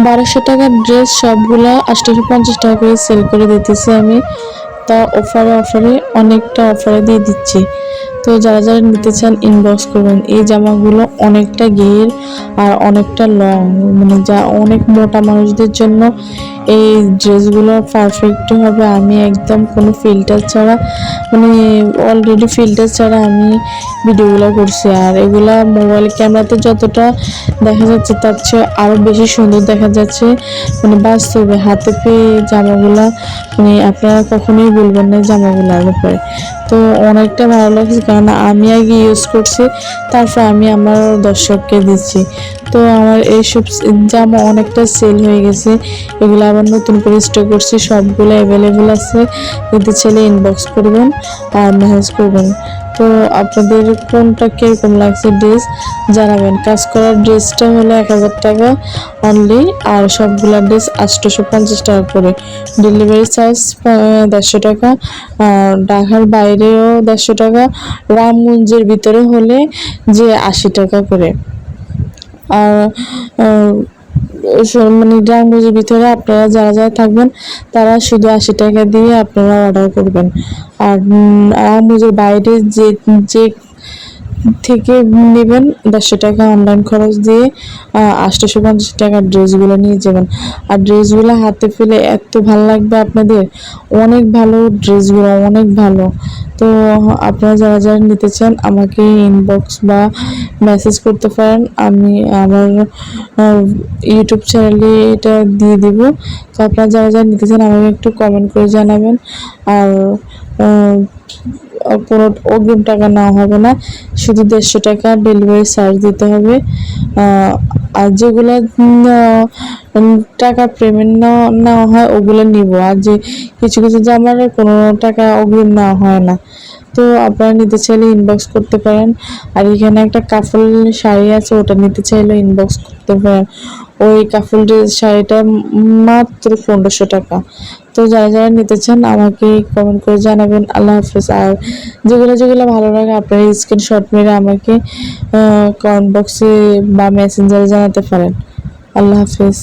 1200 টাকার ড্রেস সবগুলা 850 টাকা করে সেল করে দিতেছি আমি। তা অফারে অনেকটা অফারে দিয়ে দিচ্ছি। তো যারা যারা নিতে চান ইনবক্স করবেন। এই জামাগুলো অনেকটা ঘের আর অনেকটা লং, মানে যা অনেক মোটা মানুষদের জন্য এই ড্রেসগুলো পারফেক্ট হবে। আমি একদম কোনো ফিল্টার ছাড়া, মানে অলরেডি ফিল্টার ছাড়া আমি ভিডিওগুলো করছি। আর এগুলা মোবাইল ক্যামেরাতে যতটা দেখা যাচ্ছে তার চেয়ে আরও বেশি সুন্দর দেখা যাচ্ছে, মানে বাস্তবে হাতে পেয়ে জামাগুলা মানে আপনারা কখনোই বলবেন না জামাগুলোর ব্যাপারে। তো অনেকটা ভালো লাগছে, কারণ আমি আগে ইউজ করছি, তারপর আমি আমার দর্শককে দিচ্ছি। তো আমার এইসব জামা অনেকটা সেল হয়ে গেছে, এগুলো আবার নতুন করে স্টক করছি, সবগুলো অ্যাভেলেবেল আছে। নিতে চাইলে ইনবক্স করবেন আর মেসেজ করবেন। তো আপনাদের কোনটা কীরকম লাগছে ড্রেস জানাবেন। কাজ করার ড্রেসটা হলো 1000 টাকা অনলি, আর সবগুলা ড্রেস 850 টাকা করে। ডেলিভারি চার্জ 150 টাকা, আর ঢাকার বাইরেও 150 টাকা, রামগঞ্জের ভিতরে হলে যে 80 টাকা করে। আর মানে রামগঞ্জের ভিতরে আপনারা যারা যারা থাকবেন তারা শুধু 80 টাকা দিয়ে আপনারা অর্ডার করবেন। আর রামগঞ্জের বাইরে যে যে থেকে নেবেন 150 টাকা অনলাইন খরচ দিয়ে 850 টাকার ড্রেসগুলো নিয়ে যাবেন। আর ড্রেসগুলো হাতে পেলে এত ভালো লাগবে আপনাদের, অনেক ভালো ড্রেসগুলো, অনেক ভালো। তো আপনারা যারা যারা নিতে চান আমাকে ইনবক্স বা মেসেজ করতে পারেন, আমি আমার ইউটিউব চ্যানেলে এটা দিয়ে দিব। তো আপনারা যারা যারা নিতে চান আমাকে একটু কমেন্ট করে জানাবেন। আর কোনো অগ্রিম টাকা নেওয়া হবে না, শুধু 150 টাকা ডেলিভারি চার্জ দিতে হবে। আর যেগুলো টাকা পেমেন্ট নেওয়া হয় ওগুলো নিব, আর যে কিছু কিছু জামার কোনো টাকা অগ্রিম নেওয়া হয় না। তো আপনারা নিতে চাইলে ইনবক্স করতে পারেন। আর এখানে একটা কাফল শাড়ি আছে, ওটা নিতে চাইলে ইনবক্স করতে পারেন। ওই কাফল শাড়িটা মাত্র 1500 টাকা। তো যারা যারা নিতে চান আমাকে কমেন্ট করে জানাবেন। আল্লাহ হাফেজ। আর যেগুলো যেগুলো ভালো লাগে আপনারা স্ক্রিনশট মেরে আমাকে কমেন্ট বক্সে বা মেসেঞ্জারে জানাতে পারেন। আল্লাহ হাফেজ।